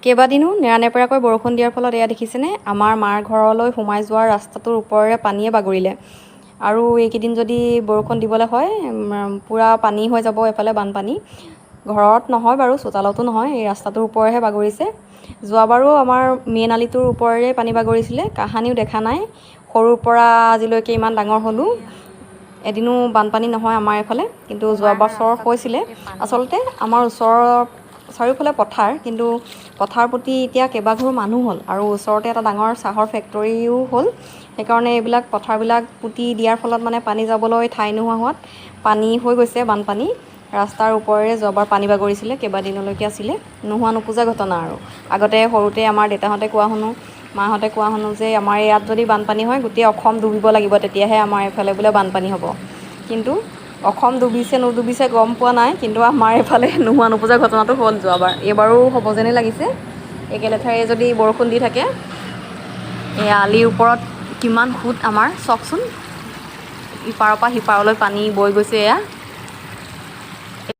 কেইবাদিনো নেৰানেপেৰাকৈ বৰষুণ দিয়াৰ ফলত এয়া দেখিছেনে, আমাৰ মাৰ ঘৰলৈ সোমাই যোৱাৰ ৰাস্তাটোৰ ওপৰেৰে পানীয়ে বাগৰিলে। আৰু এইকেইদিন যদি বৰষুণ দিবলৈ হয় পূৰা পানী হৈ যাব, এফালে বানপানী। ঘৰত নহয় বাৰু, চোতালতো নহয়, এই ৰাস্তাটোৰ ওপৰেহে বাগৰিছে। যোৱাবাৰো আমাৰ মেইন আলিটোৰ ওপৰেৰে পানী বাগৰিছিলে, কাহানিও দেখা নাই। সৰুৰ পৰা আজিলৈকে ইমান ডাঙৰ হ'লোঁ, এদিনো বানপানী নহয় আমাৰ এইফালে। কিন্তু যোৱা বছৰ হৈছিলে। আচলতে আমাৰ ওচৰৰ চাৰিওফালে পথাৰ, কিন্তু পথাৰ প্ৰতি এতিয়া কেইবাঘৰো মানুহ হ'ল আৰু ওচৰতে এটা ডাঙৰ চাহৰ ফেক্টৰীও হ'ল। সেইকাৰণে এইবিলাক পথাৰবিলাক পুতি দিয়াৰ ফলত মানে পানী যাবলৈ ঠাই নোহোৱা হোৱাত পানী হৈ গৈছে, বানপানী। ৰাস্তাৰ ওপৰেৰে যোৱাবাৰ পানী বাগৰিছিলে, কেইবাদিনলৈকে আছিলে। নোহোৱা নোপোজা ঘটনা আৰু। আগতে সৰুতে আমাৰ দেউতাহঁতে কোৱা শুনো, মাহঁতে কোৱা শুনো যে আমাৰ ইয়াত যদি বানপানী হয় গোটেই অসম ডুবিব লাগিব, তেতিয়াহে আমাৰ এইফালে বোলে বানপানী হ'ব। কিন্তু অসম ডুবিছে নুডুবিছে গম পোৱা নাই, কিন্তু আমাৰ এইফালে নোহোৱা নোপোজা ঘটনাটো হ'ল যোৱাবাৰ। এইবাৰো হ'ব যেনে লাগিছে, একেলেঠাৰে যদি বৰষুণ দি থাকে। এই আলিৰ ওপৰত কিমান সোঁত আমাৰ চাওকচোন, ইপাৰৰ পৰা সিপাৰলৈ পানী বৈ গৈছে এয়া।